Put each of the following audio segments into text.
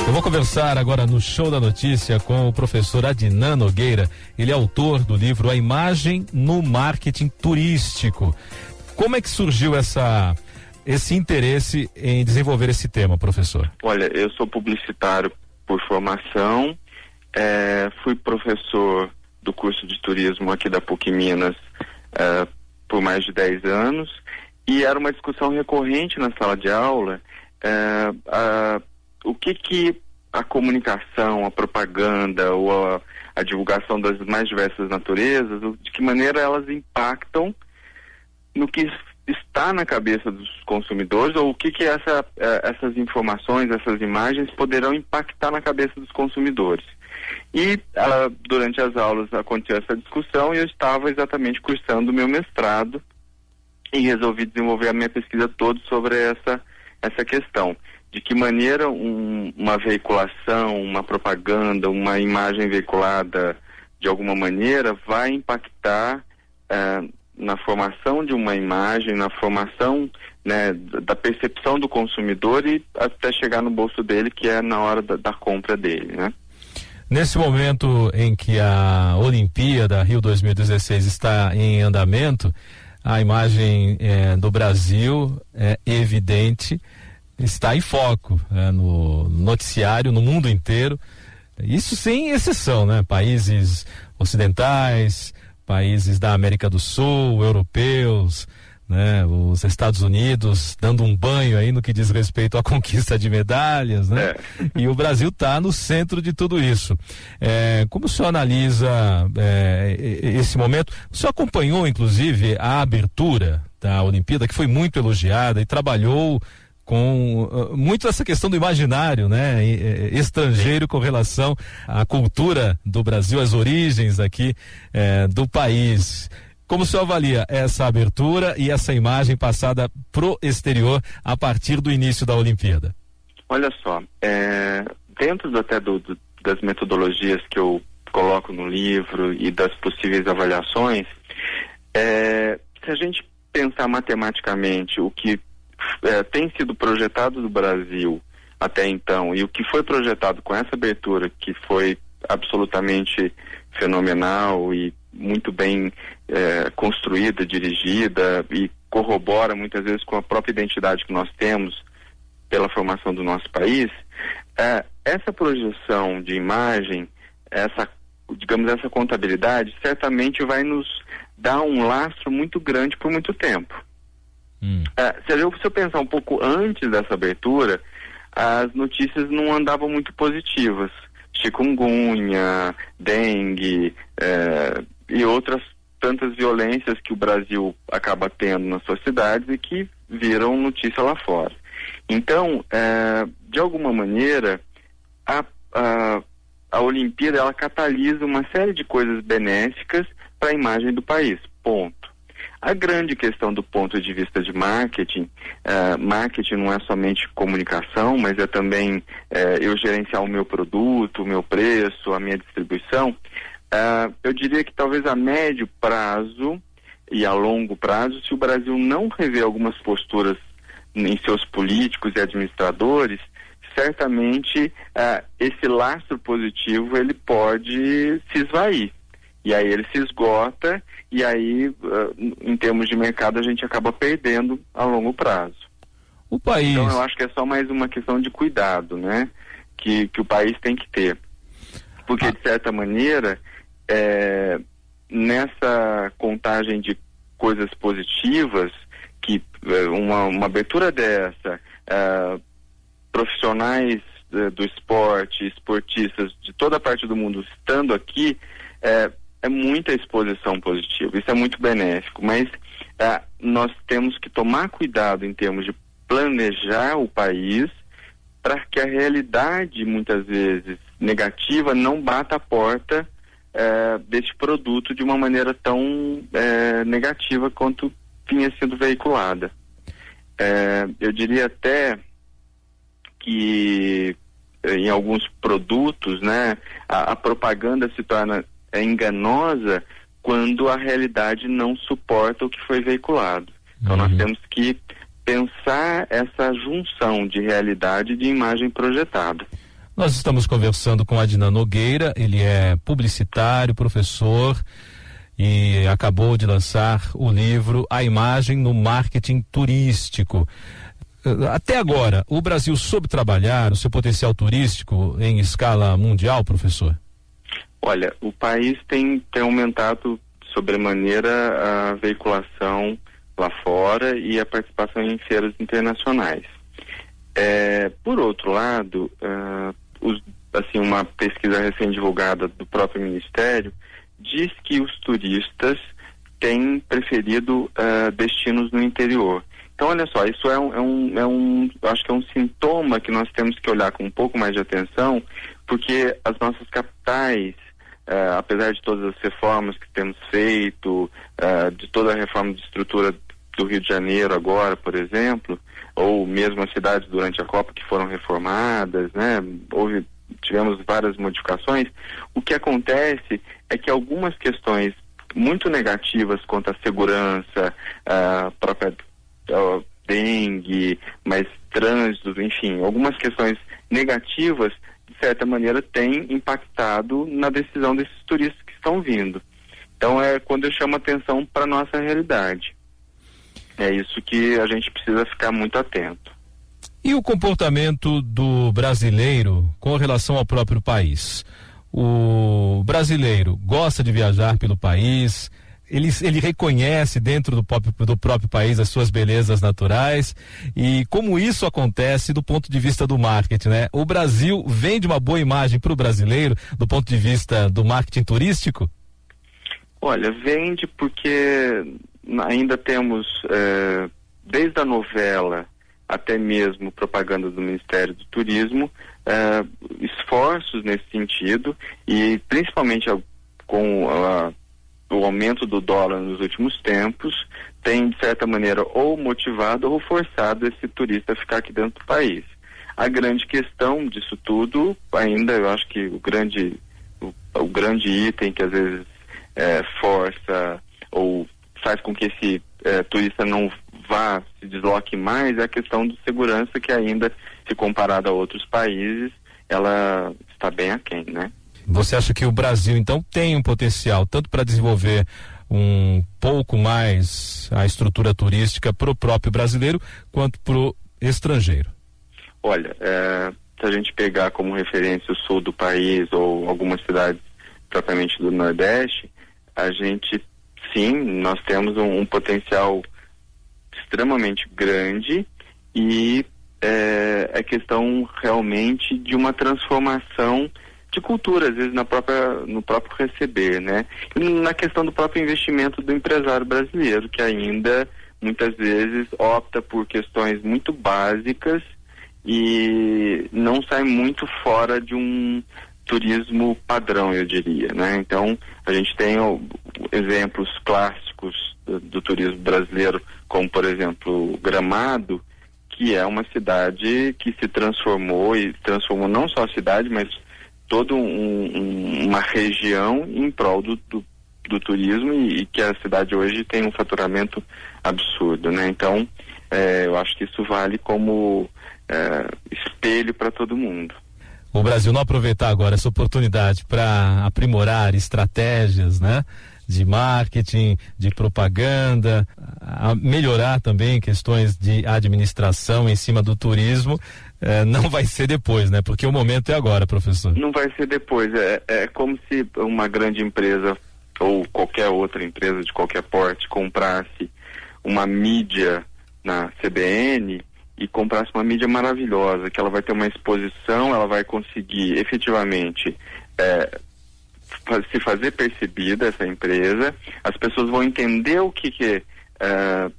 Eu vou conversar agora no Show da Notícia com o professor Adnan Nogueira. Ele é autor do livro A Imagem no Marketing Turístico. Como é que surgiu esse interesse em desenvolver esse tema, professor? Olha, eu sou publicitário por formação, fui professor do curso de turismo aqui da PUC Minas por mais de 10 anos, e era uma discussão recorrente na sala de aula, o que a comunicação, a propaganda ou a divulgação das mais diversas naturezas, de que maneira elas impactam no que está na cabeça dos consumidores, ou o que essas informações, essas imagens poderão impactar na cabeça dos consumidores. E durante as aulas aconteceu essa discussão e eu estava exatamente cursando o meu mestrado e resolvi desenvolver a minha pesquisa toda sobre essa questão. De que maneira uma veiculação, uma propaganda, uma imagem veiculada de alguma maneira vai impactar na formação de uma imagem, na formação, né, da percepção do consumidor e até chegar no bolso dele, que é na hora da compra dele, né? Nesse momento em que a Olimpíada Rio 2016 está em andamento, a imagem do Brasil é evidente, está em foco no noticiário, no mundo inteiro, isso sem exceção, né? Países ocidentais, países da América do Sul, europeus, né? Os Estados Unidos dando um banho aí no que diz respeito à conquista de medalhas, né? E o Brasil está no centro de tudo isso. Como o senhor analisa esse momento? O senhor acompanhou, inclusive, a abertura da Olimpíada, que foi muito elogiada e trabalhou com muito essa questão do imaginário, né, estrangeiro com relação à cultura do Brasil, às origens aqui do país. Como o senhor avalia essa abertura e essa imagem passada pro exterior a partir do início da Olimpíada? Olha só, dentro das metodologias que eu coloco no livro e das possíveis avaliações, se a gente pensar matematicamente o que tem sido projetado do Brasil até então e o que foi projetado com essa abertura, que foi absolutamente fenomenal e muito bem construída, dirigida e corrobora muitas vezes com a própria identidade que nós temos pela formação do nosso país, essa projeção de imagem, essa contabilidade certamente vai nos dar um lastro muito grande por muito tempo. Se eu pensar um pouco antes dessa abertura, as notícias não andavam muito positivas. Chikungunya, dengue e outras tantas violências que o Brasil acaba tendo nas suas cidades e que viram notícia lá fora. Então, de alguma maneira, a Olimpíada ela catalisa uma série de coisas benéficas para a imagem do país. Ponto. A grande questão do ponto de vista de marketing, marketing não é somente comunicação, mas é também eu gerenciar o meu produto, o meu preço, a minha distribuição. Eu diria que talvez a médio prazo e a longo prazo, se o Brasil não rever algumas posturas em seus políticos e administradores, certamente esse lastro positivo ele pode se esvair. E aí ele se esgota e aí, em termos de mercado, a gente acaba perdendo a longo prazo. O país... Então eu acho que é só mais uma questão de cuidado, né? Que o país tem que ter. Porque, de certa maneira, nessa contagem de coisas positivas, que uma abertura dessa, profissionais do esporte, esportistas de toda a parte do mundo estando aqui, é muita exposição positiva, isso é muito benéfico, mas nós temos que tomar cuidado em termos de planejar o país para que a realidade, muitas vezes negativa, não bata a porta deste produto de uma maneira tão negativa quanto tinha sido veiculada. Eu diria até que em alguns produtos, né, a propaganda se torna enganosa quando a realidade não suporta o que foi veiculado. Então nós temos que pensar essa junção de realidade e de imagem projetada. Nós estamos conversando com Adnan Nogueira, ele é publicitário, professor e acabou de lançar o livro A Imagem no Marketing Turístico. Até agora, o Brasil soube trabalhar o seu potencial turístico em escala mundial, professor? Olha, o país tem aumentado sobremaneira a veiculação lá fora e a participação em feiras internacionais. Por outro lado, uma pesquisa recém-divulgada do próprio Ministério diz que os turistas têm preferido destinos no interior. Então, olha só, isso acho que é um sintoma que nós temos que olhar com um pouco mais de atenção, porque as nossas capitais, apesar de todas as reformas que temos feito, de toda a reforma de estrutura do Rio de Janeiro agora, por exemplo, ou mesmo as cidades durante a Copa que foram reformadas, né? Tivemos várias modificações. O que acontece é que algumas questões muito negativas quanto à segurança, a própria dengue, mas trânsito, enfim, algumas questões negativas, de certa maneira, têm impactado na decisão desses turistas que estão vindo. Então é quando eu chamo atenção para a nossa realidade. É isso que a gente precisa ficar muito atento. E o comportamento do brasileiro com relação ao próprio país? O brasileiro gosta de viajar pelo país, ele reconhece dentro do próprio país as suas belezas naturais, e como isso acontece do ponto de vista do marketing, né? O Brasil vende uma boa imagem para o brasileiro do ponto de vista do marketing turístico? Olha, vende porque ainda temos, desde a novela até mesmo propaganda do Ministério do Turismo, esforços nesse sentido, e principalmente com o aumento do dólar nos últimos tempos, tem de certa maneira ou motivado ou forçado esse turista a ficar aqui dentro do país. A grande questão disso tudo, ainda eu acho que o grande item que às vezes força ou faz com que esse turista não se desloque mais, é a questão de segurança, que ainda, se comparada a outros países, ela está bem aquém, né? Você acha que o Brasil, então, tem um potencial tanto para desenvolver um pouco mais a estrutura turística para o próprio brasileiro, quanto para o estrangeiro? Olha, se a gente pegar como referência o sul do país ou algumas cidades propriamente do Nordeste, nós temos um potencial extremamente grande, e é questão realmente de uma transformação de cultura, às vezes no próprio receber, né? E na questão do próprio investimento do empresário brasileiro, que ainda muitas vezes opta por questões muito básicas e não sai muito fora de um turismo padrão, eu diria, né? Então, a gente tem exemplos clássicos do turismo brasileiro, como, por exemplo, Gramado, que é uma cidade que se transformou, e transformou não só a cidade, mas toda uma região em prol do turismo, e que a cidade hoje tem um faturamento absurdo, né? Então, eu acho que isso vale como espelho para todo mundo. O Brasil não aproveitar agora essa oportunidade para aprimorar estratégias, né, de marketing, de propaganda, melhorar também questões de administração em cima do turismo, não vai ser depois, né? Porque o momento é agora, professor. Não vai ser depois. É como se uma grande empresa ou qualquer outra empresa de qualquer porte comprasse uma mídia na CBN e comprasse uma mídia maravilhosa, que ela vai ter uma exposição, ela vai conseguir efetivamente se fazer percebida, essa empresa, as pessoas vão entender o que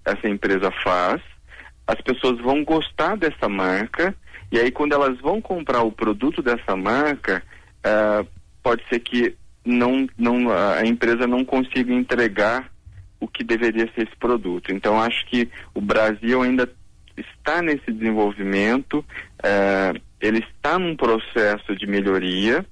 essa empresa faz, as pessoas vão gostar dessa marca, e aí quando elas vão comprar o produto dessa marca, pode ser que a empresa não consiga entregar o que deveria ser esse produto. Então acho que o Brasil ainda está nesse desenvolvimento, ele está num processo de melhoria,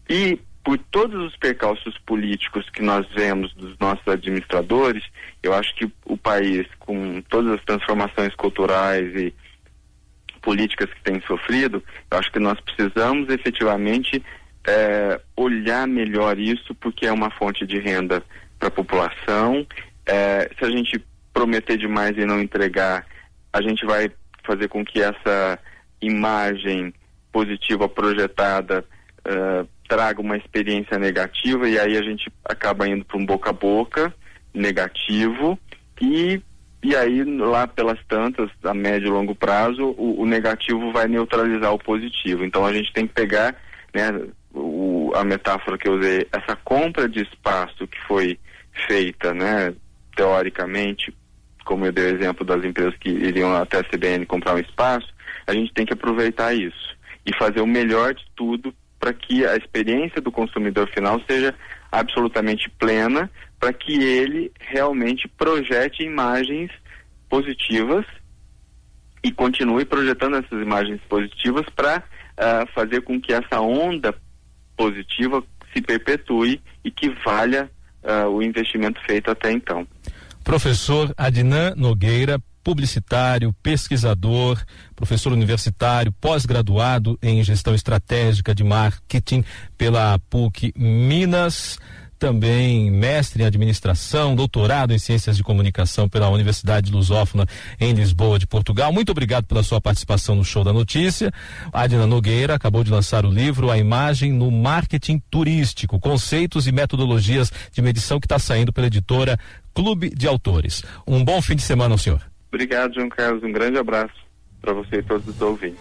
e por todos os percalços políticos que nós vemos dos nossos administradores, eu acho que o país, com todas as transformações culturais e políticas que têm sofrido, eu acho que nós precisamos efetivamente olhar melhor isso, porque é uma fonte de renda para a população. Se a gente prometer demais e não entregar, a gente vai fazer com que essa imagem positiva projetada traga uma experiência negativa, e aí a gente acaba indo para um boca a boca negativo, e aí lá pelas tantas, a médio e longo prazo, o negativo vai neutralizar o positivo. Então a gente tem que pegar, né, a metáfora que eu usei, essa compra de espaço que foi feita, né, teoricamente, como eu dei o exemplo das empresas que iriam até a CBN comprar um espaço, a gente tem que aproveitar isso e fazer o melhor de tudo para que a experiência do consumidor final seja absolutamente plena, para que ele realmente projete imagens positivas e continue projetando essas imagens positivas para fazer com que essa onda positiva se perpetue e que valha o investimento feito até então. Professor Adnan Nogueira, publicitário, pesquisador, professor universitário, pós-graduado em gestão estratégica de marketing pela PUC Minas, também mestre em administração, doutorado em ciências de comunicação pela Universidade Lusófona em Lisboa de Portugal. Muito obrigado pela sua participação no Show da Notícia. Adnan Nogueira acabou de lançar o livro A Imagem no Marketing Turístico, Conceitos e Metodologias de Medição, que está saindo pela editora Clube de Autores. Um bom fim de semana ao senhor. Obrigado, João Carlos. Um grande abraço para você e todos os ouvintes.